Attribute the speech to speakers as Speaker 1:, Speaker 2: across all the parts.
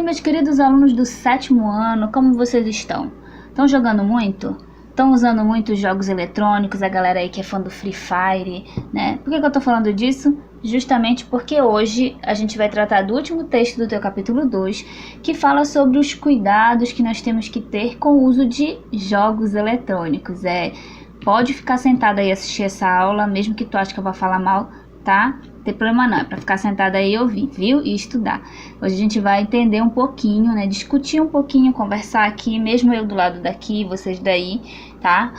Speaker 1: meus queridos alunos do 7º ano, como vocês estão? Estão jogando muito? Estão usando muitos jogos eletrônicos, a galera aí que é fã do Free Fire, né? Por que eu tô falando disso? Justamente porque hoje a gente vai tratar do último texto do teu capítulo 2, que fala sobre os cuidados que nós temos que ter com o uso de jogos eletrônicos. Pode ficar sentado aí e assistir essa aula, mesmo que tu ache que eu vou falar mal, tá? Não tem problema não, é pra ficar sentado aí e ouvir, viu? E estudar. Hoje a gente vai entender um pouquinho, né? Discutir um pouquinho, conversar aqui, mesmo eu do lado daqui, vocês daí, tá?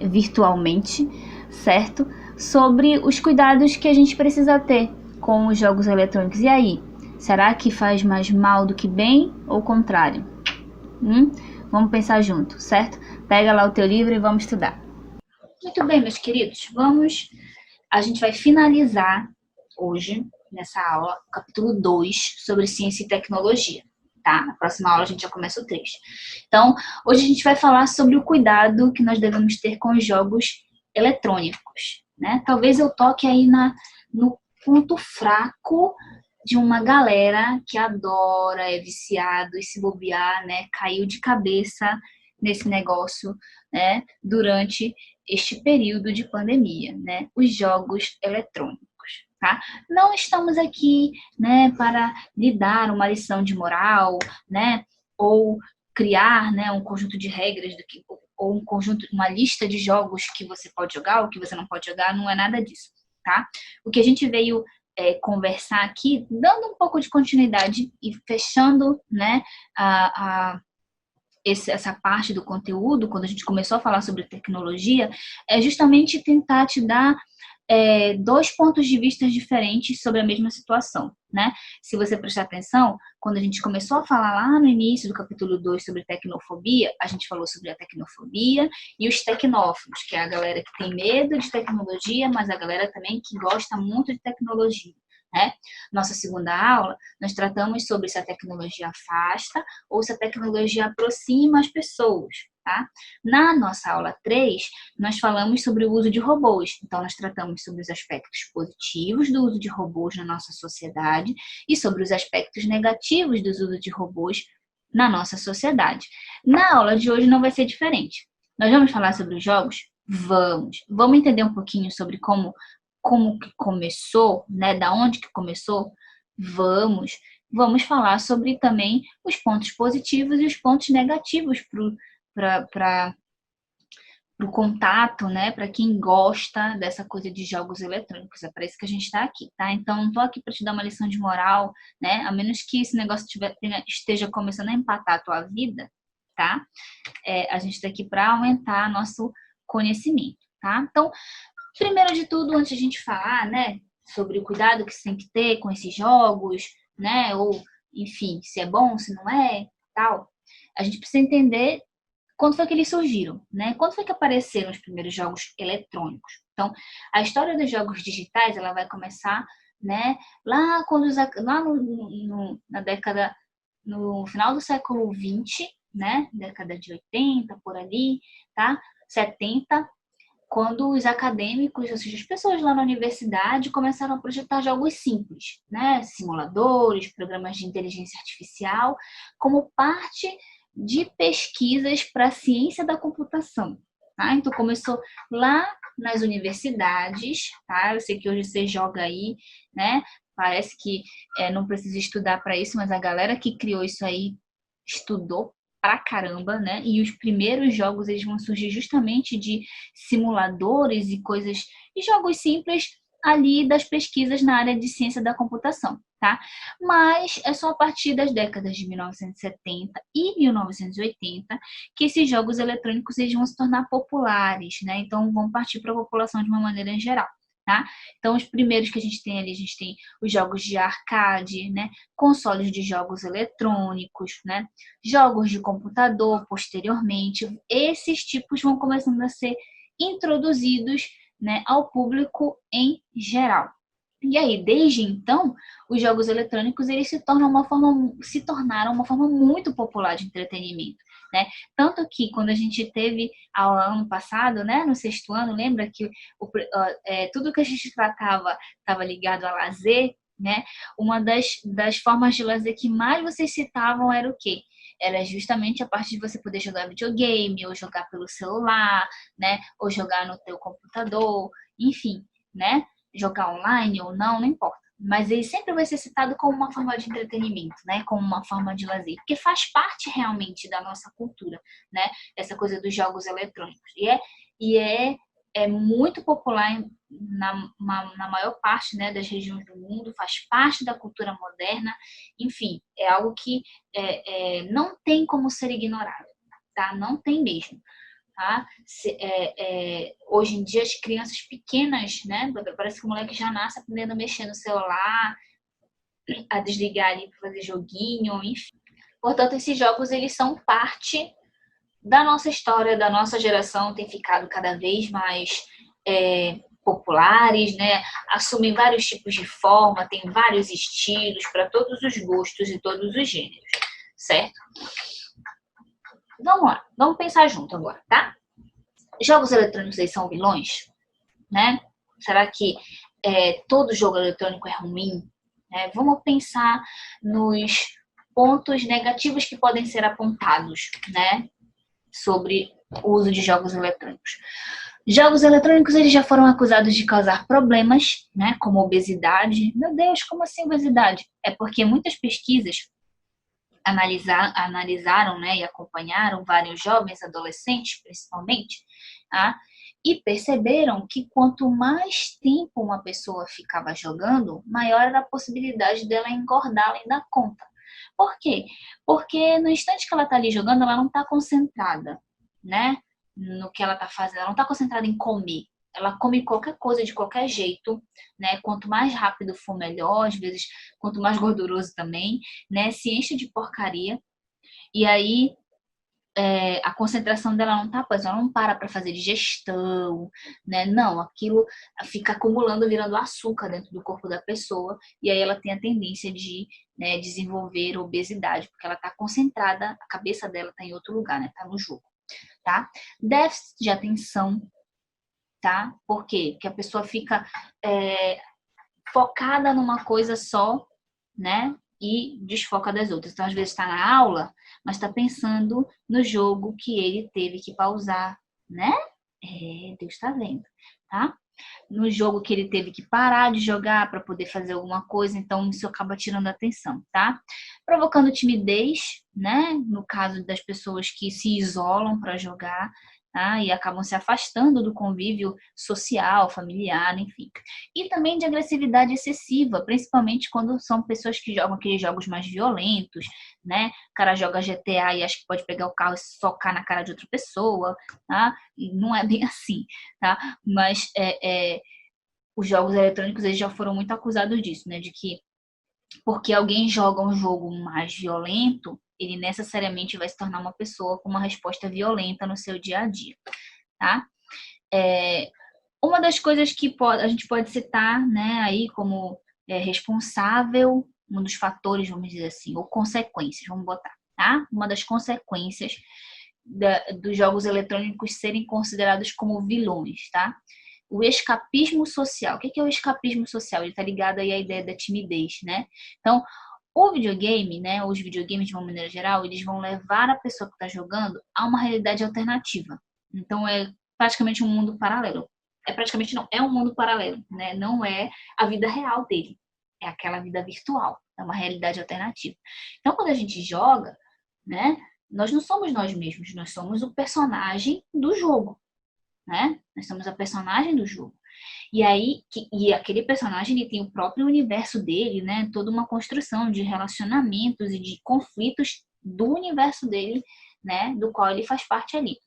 Speaker 1: Virtualmente, certo? Sobre os cuidados que a gente precisa ter com os jogos eletrônicos. E aí, será que faz mais mal do que bem ou o contrário? Vamos pensar junto, certo? Pega lá o teu livro e vamos estudar. Muito bem, meus queridos, a gente vai finalizar hoje, nessa aula, o capítulo 2 sobre ciência e tecnologia, tá? Na próxima aula a gente já começa o 3. Então, hoje a gente vai falar sobre o cuidado que nós devemos ter com os jogos eletrônicos, né? Talvez eu toque aí no ponto fraco de uma galera que adora, é viciado e se bobear, né? Caiu de cabeça nesse negócio, né? Durante este período de pandemia, né? Os jogos eletrônicos, tá? Não estamos aqui, né, para lhe dar uma lição de moral, né? Ou criar, né, um conjunto de regras ou uma lista de jogos que você pode jogar ou que você não pode jogar, não é nada disso, tá? O que a gente veio conversar aqui, dando um pouco de continuidade e fechando, né, essa parte do conteúdo, quando a gente começou a falar sobre tecnologia, é justamente tentar te dar dois pontos de vista diferentes sobre a mesma situação, né? Se você prestar atenção, quando a gente começou a falar lá no início do capítulo 2 sobre tecnofobia, a gente falou sobre a tecnofobia e os tecnófilos, que é a galera que tem medo de tecnologia, mas a galera também que gosta muito de tecnologia, né? Nossa segunda aula, nós tratamos sobre se a tecnologia afasta ou se a tecnologia aproxima as pessoas, tá? Na nossa aula 3, nós falamos sobre o uso de robôs. Então, nós tratamos sobre os aspectos positivos do uso de robôs na nossa sociedade e sobre os aspectos negativos do uso de robôs na nossa sociedade. Na aula de hoje não vai ser diferente. Nós vamos falar sobre os jogos? Vamos entender um pouquinho sobre como que começou, né? Da onde que começou? Vamos falar sobre também os pontos positivos e os pontos negativos para o contato, né? Para quem gosta dessa coisa de jogos eletrônicos. É para isso que a gente está aqui, tá? Então, não estou aqui para te dar uma lição de moral, né? A menos que esse negócio esteja começando a empatar a tua vida, tá? A gente está aqui para aumentar nosso conhecimento, tá? Então, primeiro de tudo, antes de a gente falar, né, sobre o cuidado que você tem que ter com esses jogos, né, ou, enfim, se é bom, se não é, tal, a gente precisa entender quando foi que eles surgiram, né? Quando foi que apareceram os primeiros jogos eletrônicos? Então, a história dos jogos digitais, ela vai começar, né, lá na década, no final do século 20, né, década de 80, por ali, tá? 70, quando os acadêmicos, ou seja, as pessoas lá na universidade começaram a projetar jogos simples, né? Simuladores, programas de inteligência artificial, como parte de pesquisas para a ciência da computação. Tá? Então, começou lá nas universidades, tá? Eu sei que hoje você joga aí, né? Parece que não precisa estudar para isso, mas a galera que criou isso aí estudou pra caramba, né? E os primeiros jogos, eles vão surgir justamente de simuladores e coisas, e jogos simples ali das pesquisas na área de ciência da computação, tá? Mas é só a partir das décadas de 1970 e 1980 que esses jogos eletrônicos eles vão se tornar populares, né? Então vão partir para a população de uma maneira em geral. Tá? Então, os primeiros que a gente tem ali, a gente tem os jogos de arcade, né? Consoles de jogos eletrônicos, né? Jogos de computador, posteriormente. Esses tipos vão começando a ser introduzidos, né, ao público em geral. E aí, desde então, os jogos eletrônicos eles se tornaram uma forma muito popular de entretenimento, né? Tanto que quando a gente teve aula ano passado, né, no 6º ano, lembra que tudo que a gente tratava estava ligado a lazer, né? Uma das formas de lazer que mais vocês citavam era o quê? Era justamente a parte de você poder jogar videogame, ou jogar pelo celular, né? Ou jogar no teu computador, enfim, né? Jogar online ou não, não importa. Mas ele sempre vai ser citado como uma forma de entretenimento, né? Como uma forma de lazer, porque faz parte realmente da nossa cultura, né? Essa coisa dos jogos eletrônicos. É muito popular na maior parte, né, das regiões do mundo, faz parte da cultura moderna, enfim, é algo que não tem como ser ignorado, tá? Não tem mesmo. Tá? Hoje em dia as crianças pequenas, né, parece que o moleque já nasce aprendendo a mexer no celular, a desligar ali para fazer joguinho, enfim. Portanto, esses jogos eles são parte da nossa história, da nossa geração, tem ficado cada vez mais populares, né? Assumem vários tipos de forma, tem vários estilos para todos os gostos e todos os gêneros, certo? Vamos lá, vamos pensar junto agora, tá? Jogos eletrônicos aí são vilões, né? Será que todo jogo eletrônico é ruim? Vamos pensar nos pontos negativos que podem ser apontados, né? Sobre o uso de jogos eletrônicos. Jogos eletrônicos eles já foram acusados de causar problemas, né, como obesidade. Meu Deus, como assim obesidade? É porque muitas pesquisas analisaram, né, e acompanharam vários jovens, adolescentes principalmente, tá? E perceberam que quanto mais tempo uma pessoa ficava jogando, maior era a possibilidade dela engordar além da conta. Por quê? Porque no instante que ela está ali jogando, ela não está concentrada, né? No que ela está fazendo, ela não está concentrada em comer. Ela come qualquer coisa de qualquer jeito, né? Quanto mais rápido for, melhor. Às vezes, quanto mais gorduroso também, né? Se enche de porcaria. E aí, a concentração dela não tá, pois ela não para fazer digestão, né? Não, aquilo fica acumulando, virando açúcar dentro do corpo da pessoa, e aí ela tem a tendência de, né, desenvolver obesidade, porque ela tá concentrada, a cabeça dela tá em outro lugar, né? Tá no jogo, tá? Déficit de atenção, tá? Por quê? Porque a pessoa fica focada numa coisa só, né? E desfoca das outras. Então, às vezes, está na aula, mas está pensando no jogo que ele teve que pausar, né? Deus está vendo, tá? No jogo que ele teve que parar de jogar para poder fazer alguma coisa, então isso acaba tirando a atenção, tá? Provocando timidez, né? No caso das pessoas que se isolam para jogar, tá? E acabam se afastando do convívio social, familiar, enfim. E também de agressividade excessiva, principalmente quando são pessoas que jogam aqueles jogos mais violentos, né? O cara joga GTA e acha que pode pegar o carro e socar na cara de outra pessoa, tá? E não é bem assim, tá? Mas os jogos eletrônicos eles já foram muito acusados disso, né? De que porque alguém joga um jogo mais violento, ele necessariamente vai se tornar uma pessoa com uma resposta violenta no seu dia a dia, tá? Uma das coisas que a gente pode citar, né, aí como responsável, um dos fatores, vamos dizer assim, ou consequências, vamos botar, tá? Uma das consequências dos jogos eletrônicos serem considerados como vilões, tá? O escapismo social. O que é o escapismo social? Ele está ligado aí à ideia da timidez, né? Então, o videogame, né, os videogames de uma maneira geral, eles vão levar a pessoa que está jogando a uma realidade alternativa. Então, é praticamente um mundo paralelo. Praticamente não, é um mundo paralelo, né? Não é a vida real dele. É aquela vida virtual, é uma realidade alternativa. Então, quando a gente joga, né, nós não somos nós mesmos, nós somos o personagem do jogo, né? Nós somos a personagem do jogo. E aí, aquele personagem ele tem o próprio universo dele, né? Toda uma construção de relacionamentos e de conflitos do universo dele, né? Do qual ele faz parte ali.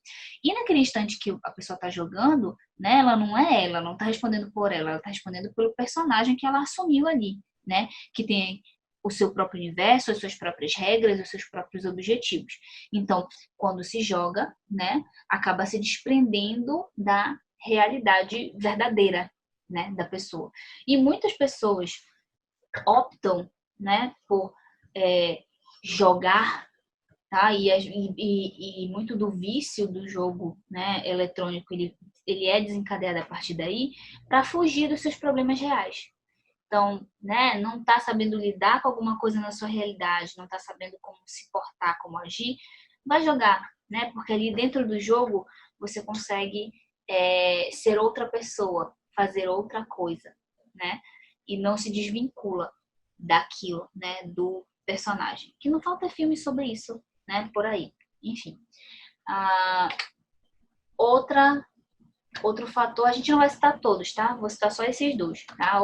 Speaker 1: E naquele instante que a pessoa está jogando, né? Ela não é ela, não está respondendo por ela está respondendo pelo personagem que ela assumiu ali, né? Que tem o seu próprio universo, as suas próprias regras, os seus próprios objetivos. Então, quando se joga, né? Acaba se desprendendo da realidade verdadeira, né, da pessoa. E muitas pessoas optam, né, por jogar, tá? E muito do vício do jogo, né, eletrônico, ele é desencadeado a partir daí para fugir dos seus problemas reais. Então, né, não está sabendo lidar com alguma coisa na sua realidade, não está sabendo como se portar, como agir, vai jogar, né? Porque ali dentro do jogo você consegue ser outra pessoa, fazer outra coisa, né? E não se desvincula daquilo, né? Do personagem. Que não falta filme sobre isso, né? Por aí. Enfim. Ah, outro fator, a gente não vai citar todos, tá? Vou citar só esses dois, tá?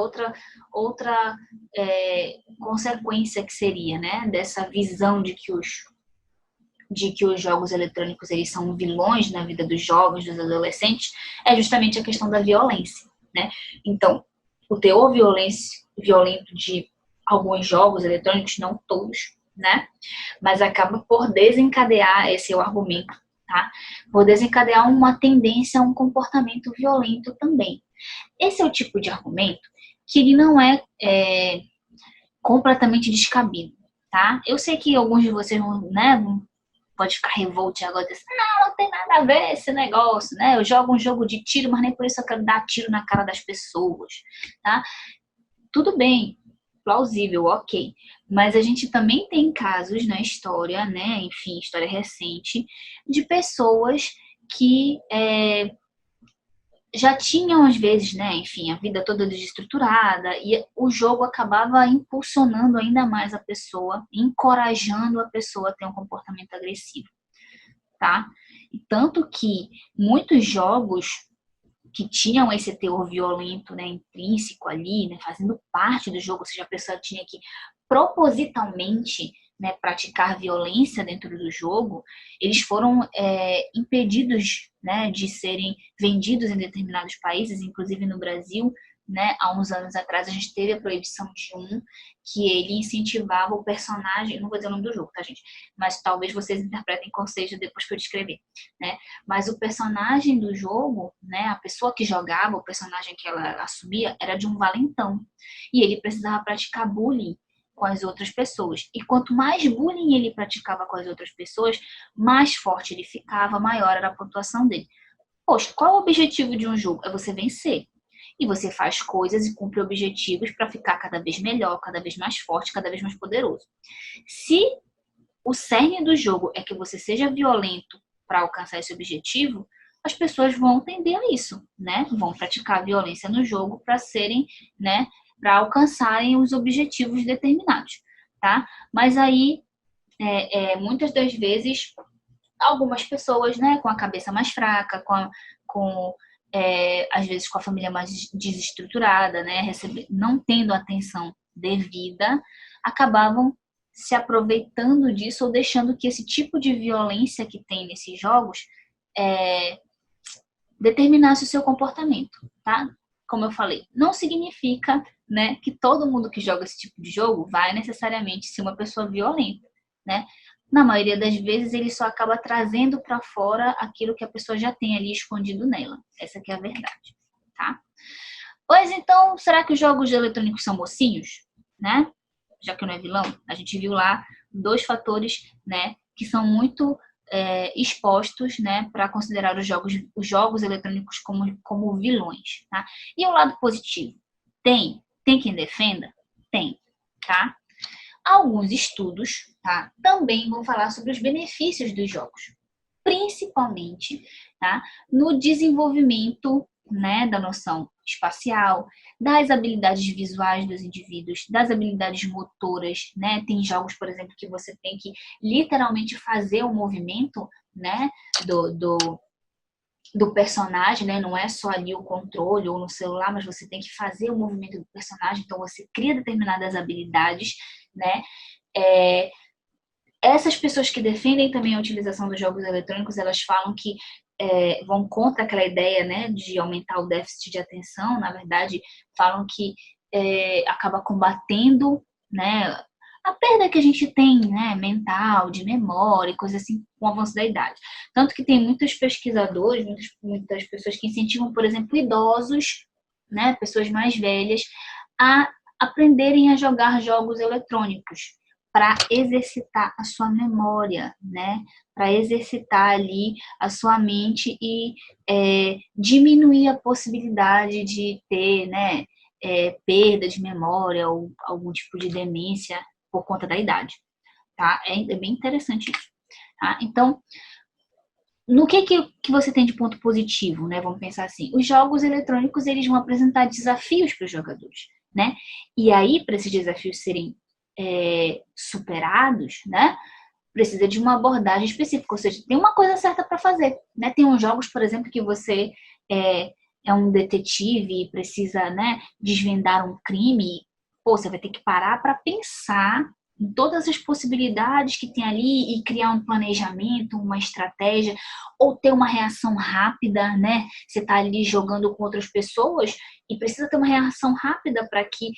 Speaker 1: Outra consequência que seria, né? Dessa visão de que os jogos eletrônicos eles são vilões na vida dos jovens, dos adolescentes, é justamente a questão da violência, né? Então, o teor violento de alguns jogos eletrônicos, não todos, né? Mas acaba por desencadear, esse é o argumento, tá? Por desencadear uma tendência a um comportamento violento também. Esse é o tipo de argumento que ele não é completamente descabido, tá? Eu sei que alguns de vocês vão, né, pode ficar revolte agora, dizer, não tem nada a ver esse negócio, né? Eu jogo um jogo de tiro, mas nem por isso eu quero dar tiro na cara das pessoas, tá? Tudo bem, plausível, ok. Mas a gente também tem casos na história, né? Enfim, história recente, de pessoas que já tinham, às vezes, né? Enfim, a vida toda desestruturada e o jogo acabava impulsionando ainda mais a pessoa, encorajando a pessoa a ter um comportamento agressivo, tá? E tanto que muitos jogos que tinham esse teor violento, né, intrínseco ali, né, fazendo parte do jogo, ou seja, a pessoa tinha que propositalmente, né, praticar violência dentro do jogo, eles foram impedidos, né, de serem vendidos em determinados países, inclusive no Brasil, né, há uns anos atrás a gente teve a proibição de um que ele incentivava o personagem, não vou dizer o nome do jogo, tá, gente? Mas talvez vocês interpretem qual seja depois que eu descrever, né? Mas o personagem do jogo, né, a pessoa que jogava, o personagem que ela assumia, era de um valentão. E ele precisava praticar bullying com as outras pessoas. E quanto mais bullying ele praticava com as outras pessoas, mais forte ele ficava, maior era a pontuação dele. Poxa, qual é o objetivo de um jogo? É você vencer. E você faz coisas e cumpre objetivos para ficar cada vez melhor, cada vez mais forte, cada vez mais poderoso. Se o cerne do jogo é que você seja violento para alcançar esse objetivo, as pessoas vão tender a isso, né? Vão praticar violência no jogo para serem, né, para alcançarem os objetivos determinados, tá? Mas aí, muitas das vezes, algumas pessoas, né, com a cabeça mais fraca, às vezes com a família mais desestruturada, né, não tendo atenção devida, acabavam se aproveitando disso ou deixando que esse tipo de violência que tem nesses jogos determinasse o seu comportamento, tá? Como eu falei, não significa, né, que todo mundo que joga esse tipo de jogo vai necessariamente ser uma pessoa violenta, né? Na maioria das vezes, ele só acaba trazendo para fora aquilo que a pessoa já tem ali escondido nela. Essa que é a verdade, tá? Pois então, será que os jogos eletrônicos são mocinhos, né? Já que não é vilão, a gente viu lá dois fatores, né, que são muito expostos, né, para considerar os jogos eletrônicos como vilões, tá? E o lado positivo? Tem quem defenda? Tem, tá? Alguns estudos, tá, também vão falar sobre os benefícios dos jogos, principalmente, tá, no desenvolvimento, né, da noção espacial, das habilidades visuais dos indivíduos, das habilidades motoras, né? Tem jogos, por exemplo, que você tem que literalmente fazer o movimento, né, do personagem, né? Não é só ali o controle ou no celular, mas você tem que fazer o movimento do personagem, então você cria determinadas habilidades, né? Essas pessoas que defendem também a utilização dos jogos eletrônicos, elas falam que vão contra aquela ideia, né, de aumentar o déficit de atenção. Na verdade, falam que acaba combatendo, né, a perda que a gente tem, né, mental, de memória, coisa assim, com o avanço da idade. Tanto que tem muitos pesquisadores, muitas pessoas que incentivam, por exemplo, idosos, né, pessoas mais velhas, a aprenderem a jogar jogos eletrônicos para exercitar a sua memória, né? Para exercitar ali a sua mente e diminuir a possibilidade de ter, né, perda de memória ou algum tipo de demência por conta da idade, tá? É bem interessante isso, tá? Então, no que você tem de ponto positivo, né? Vamos pensar assim. Os jogos eletrônicos, eles vão apresentar desafios para os jogadores, né? E aí, para esses desafios serem superados, né? Precisa de uma abordagem específica, ou seja, tem uma coisa certa para fazer, né? Tem uns jogos, por exemplo, que você é um detetive e precisa, né, desvendar um crime. Pô, você vai ter que parar para pensar em todas as possibilidades que tem ali e criar um planejamento, uma estratégia, ou ter uma reação rápida, né? Você está ali jogando com outras pessoas e precisa ter uma reação rápida para que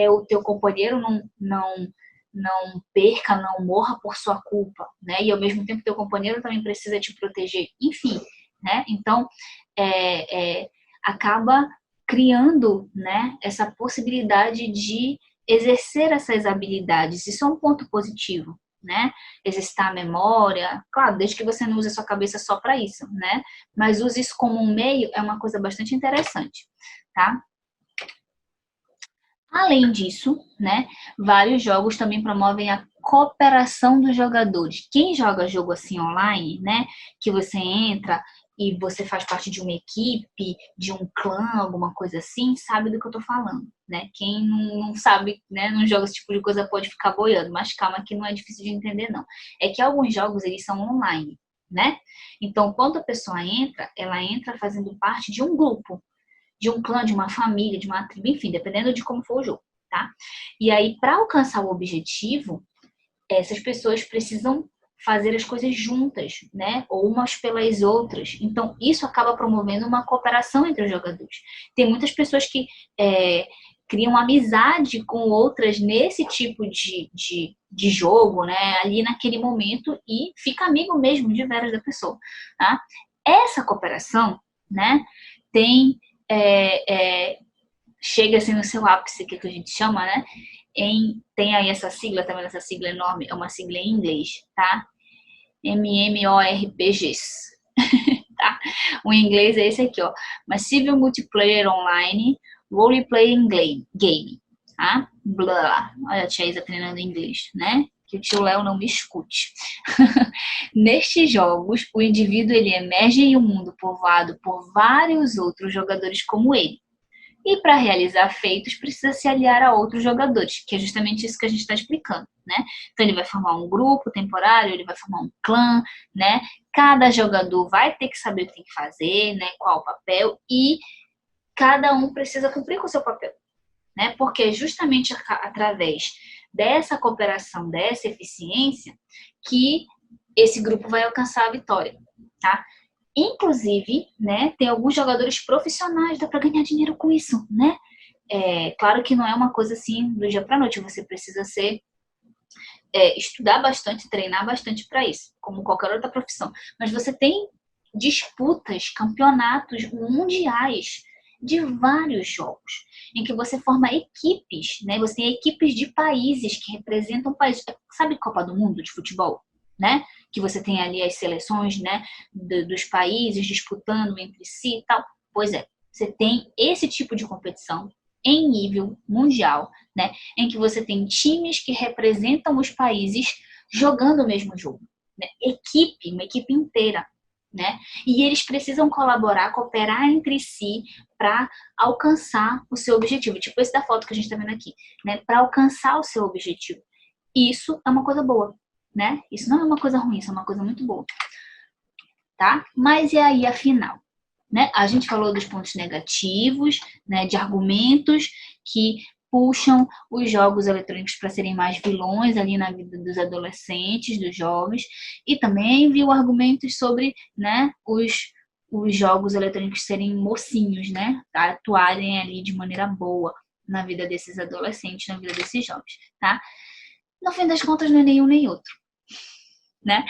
Speaker 1: o teu companheiro não perca, não morra por sua culpa, né? E ao mesmo tempo teu companheiro também precisa te proteger, enfim, né? Então acaba criando, né, essa possibilidade de exercer essas habilidades. Isso é um ponto positivo, né? Exercitar a memória, claro, desde que você não use a sua cabeça só para isso, né? Mas use isso como um meio é uma coisa bastante interessante, tá? Além disso, né, vários jogos também promovem a cooperação dos jogadores. Quem joga jogo assim online, né, que você entra e você faz parte de uma equipe, de um clã, alguma coisa assim, sabe do que eu tô falando, né? Quem não sabe, né, não joga esse tipo de coisa pode ficar boiando, mas calma que não é difícil de entender não. É que alguns jogos eles são online, né? Então, quando a pessoa entra, ela entra fazendo parte de um grupo, de um clã, de uma família, de uma tribo, enfim, dependendo de como for o jogo, tá? E aí, para alcançar o objetivo, essas pessoas precisam fazer as coisas juntas, né? Ou umas pelas outras. Então, isso acaba promovendo uma cooperação entre os jogadores. Tem muitas pessoas que criam amizade com outras nesse tipo de jogo, né? Ali naquele momento e fica amigo mesmo de veras da pessoa, tá? Essa cooperação, né? Tem chega assim no seu ápice, que a gente chama, né? Tem aí essa sigla, também essa sigla enorme, é uma sigla em inglês, tá? MMORPGs, tá? O inglês é esse aqui, ó. Massive Multiplayer Online Role Playing Game, tá? Blá. Olha a tia Isa treinando inglês, né? Que o tio Léo não me escute. Nestes jogos, o indivíduo ele emerge em um mundo povoado por vários outros jogadores como ele. E para realizar feitos, precisa se aliar a outros jogadores, que é justamente isso que a gente está explicando, né? Então, ele vai formar um grupo temporário, ele vai formar um clã, né? Cada jogador vai ter que saber o que tem que fazer, né? Qual o papel, e cada um precisa cumprir com o seu papel, né? Porque é justamente através dessa cooperação, dessa eficiência, que esse grupo vai alcançar a vitória, tá? Inclusive, né, tem alguns jogadores profissionais, dá para ganhar dinheiro com isso, né? Claro que não é uma coisa assim do dia para noite, você precisa estudar bastante, treinar bastante para isso, como qualquer outra profissão. Mas você tem disputas, campeonatos mundiais de vários jogos, em que você forma equipes, né? Você tem equipes de países que representam países. Sabe Copa do Mundo de futebol, né? Que você tem ali as seleções, né, dos países disputando entre si e tal. Pois é, você tem esse tipo de competição em nível mundial, né, em que você tem times que representam os países jogando o mesmo jogo, né? Uma equipe inteira, né? E eles precisam colaborar, cooperar entre si para alcançar o seu objetivo. Tipo esse da foto que a gente está vendo aqui, né? Para alcançar o seu objetivo. Isso é uma coisa boa, né? Isso não é uma coisa ruim, isso é uma coisa muito boa, tá? Mas e aí, afinal? Né? A gente falou dos pontos negativos, né, de argumentos que puxam os jogos eletrônicos para serem mais vilões ali na vida dos adolescentes, dos jovens, e também viu argumentos sobre, né, os jogos eletrônicos serem mocinhos, né, atuarem ali de maneira boa na vida desses adolescentes, na vida desses jovens, tá? No fim das contas, não é nenhum nem outro, né?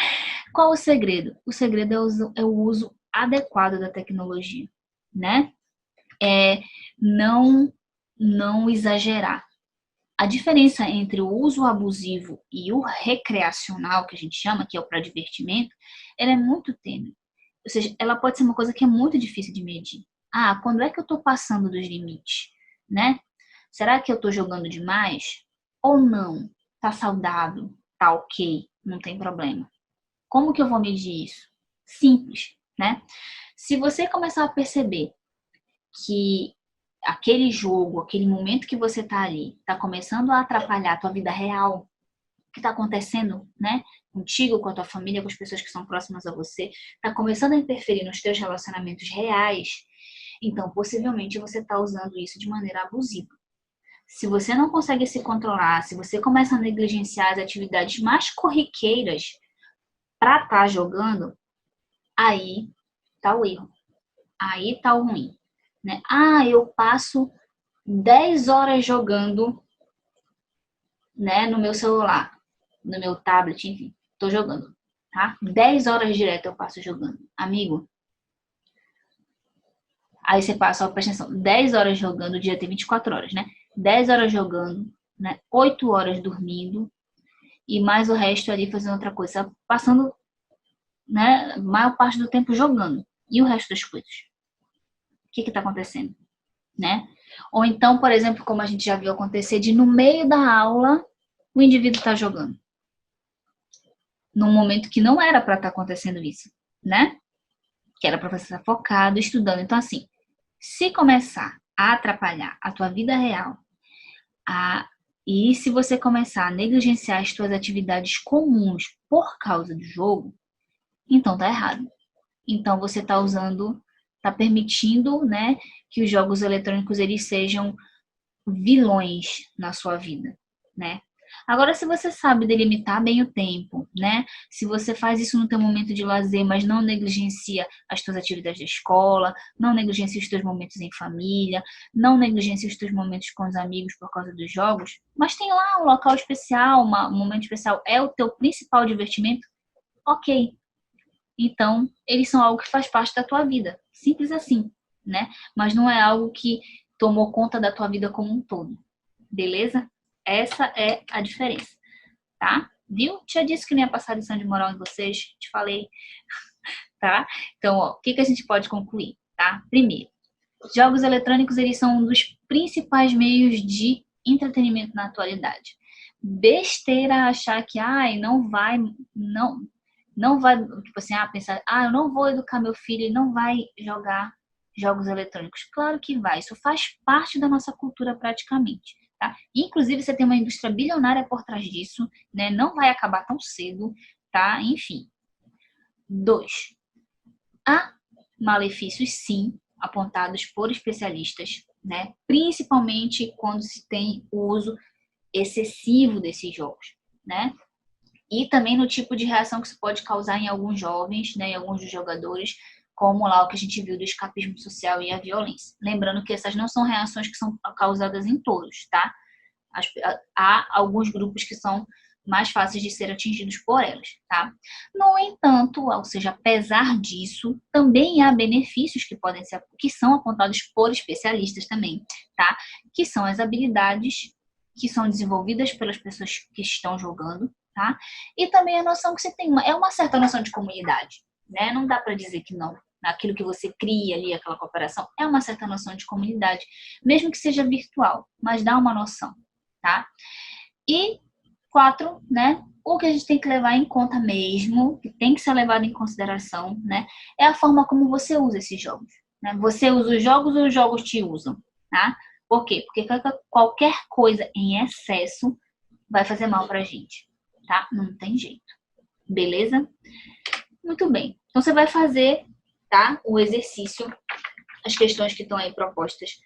Speaker 1: Qual o segredo? O segredo é o uso adequado da tecnologia, né? Não, não exagerar. A diferença entre o uso abusivo e o recreacional, que a gente chama, que é o para divertimento, ela é muito tênue. Ou seja, ela pode ser uma coisa que é muito difícil de medir. Ah, quando é que eu estou passando dos limites, né? Será que eu tô jogando demais? Ou não? Tá saudável? Tá ok? Não tem problema. Como que eu vou medir isso? Simples, né? Se você começar a perceber que aquele jogo, aquele momento que você tá ali, tá começando a atrapalhar a tua vida real, o que tá acontecendo, né? Contigo, com a tua família, com as pessoas que são próximas a você, tá começando a interferir nos teus relacionamentos reais, então possivelmente você tá usando isso de maneira abusiva. Se você não consegue se controlar, se você começa a negligenciar as atividades mais corriqueiras para estar jogando, aí tá o erro. Aí tá o ruim, né? Eu passo 10 horas jogando, né, no meu celular, no meu tablet, enfim, tô jogando, tá? 10 horas direto eu passo jogando. Amigo, aí você passa, ó, presta atenção, 10 horas jogando, o dia tem 24 horas, né? 10 horas jogando, né? 8 horas dormindo e mais o resto ali fazendo outra coisa, passando, né, a maior parte do tempo jogando. E o resto das coisas? O que tá acontecendo, né? Ou então, por exemplo, como a gente já viu acontecer, de no meio da aula o indivíduo tá jogando. Num momento que não era para estar acontecendo isso, né? Que era para você estar focado, estudando. Então, assim, se começar a atrapalhar a tua vida real, e se você começar a negligenciar as tuas atividades comuns por causa do jogo, então tá errado. Então você tá usando, tá permitindo, né, que os jogos eletrônicos eles sejam vilões na sua vida, né? Agora, se você sabe delimitar bem o tempo, né? Se você faz isso no teu momento de lazer, mas não negligencia as tuas atividades da escola, não negligencia os teus momentos em família, não negligencia os teus momentos com os amigos por causa dos jogos, mas tem lá um local especial, um momento especial, é o teu principal divertimento, ok. Então, eles são algo que faz parte da tua vida. Simples assim, né? Mas não é algo que tomou conta da tua vida como um todo. Beleza? Essa é a diferença, tá? Viu? Já disse que não ia passar lição de moral em vocês. Te falei, tá? Então, ó, o que a gente pode concluir, tá? Primeiro, jogos eletrônicos, eles são um dos principais meios de entretenimento na atualidade. Besteira achar que, não vai, tipo assim, pensar, eu não vou educar meu filho, ele não vai jogar jogos eletrônicos. Claro que vai, isso faz parte da nossa cultura praticamente, tá? Inclusive, você tem uma indústria bilionária por trás disso, né? Não vai acabar tão cedo, tá? Enfim. 2. Há malefícios, sim, apontados por especialistas, né? Principalmente quando se tem o uso excessivo desses jogos, né? E também no tipo de reação que isso pode causar em alguns jovens, né, em alguns dos jogadores, como lá o que a gente viu do escapismo social e a violência. Lembrando que essas não são reações que são causadas em todos, tá? Há alguns grupos que são mais fáceis de ser atingidos por elas, tá? No entanto, ou seja, apesar disso, também há benefícios que são apontados por especialistas também, tá? Que são as habilidades que são desenvolvidas pelas pessoas que estão jogando, tá? E também a noção que você tem uma certa noção de comunidade, né? Não dá para dizer que não. Aquilo que você cria ali, aquela cooperação, é uma certa noção de comunidade, mesmo que seja virtual, mas dá uma noção, tá? E 4, né? O que a gente tem que levar em conta mesmo, que tem que ser levado em consideração, né? É a forma como você usa esses jogos, né? Você usa os jogos ou os jogos te usam, tá? Por quê? Porque qualquer coisa em excesso vai fazer mal pra gente, tá? Não tem jeito. Beleza? Muito bem. Então você vai fazer, tá? O exercício, as questões que estão aí propostas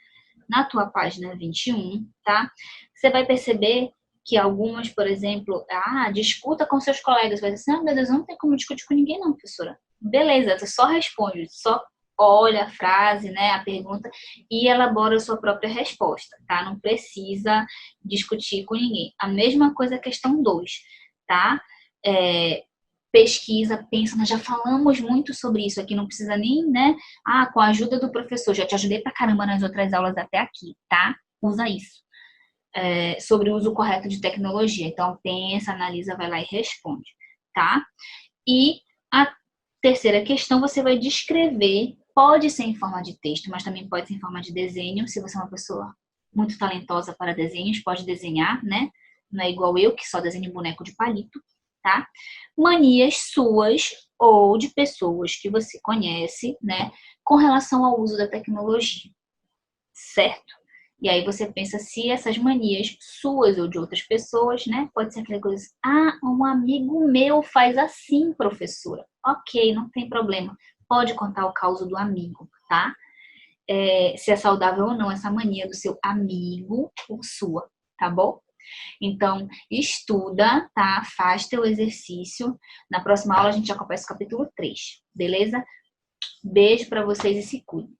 Speaker 1: na tua página 21, tá? Você vai perceber que algumas, por exemplo, discuta com seus colegas, vai dizer assim, meu Deus, não tem como discutir com ninguém não, professora. Beleza, você só responde, só olha a frase, né, a pergunta e elabora a sua própria resposta, tá? Não precisa discutir com ninguém. A mesma coisa a questão 2, tá? Pesquisa, pensa, nós já falamos muito sobre isso aqui, não precisa nem, né? Com a ajuda do professor, já te ajudei pra caramba nas outras aulas até aqui, tá? Usa isso. Sobre o uso correto de tecnologia. Então, pensa, analisa, vai lá e responde, tá? E a terceira questão, você vai descrever, pode ser em forma de texto, mas também pode ser em forma de desenho, se você é uma pessoa muito talentosa para desenhos, pode desenhar, né? Não é igual eu, que só desenho boneco de palito, tá? Manias suas ou de pessoas que você conhece, né? Com relação ao uso da tecnologia, certo? E aí você pensa se essas manias suas ou de outras pessoas, né? Pode ser aquela coisa, ah, um amigo meu faz assim, professora. Ok, não tem problema. Pode contar o caso do amigo, tá? Se é saudável ou não essa mania do seu amigo ou sua, tá bom? Então, estuda, tá? Faz teu exercício. Na próxima aula a gente já começa o capítulo 3, beleza? Beijo pra vocês e se cuidem.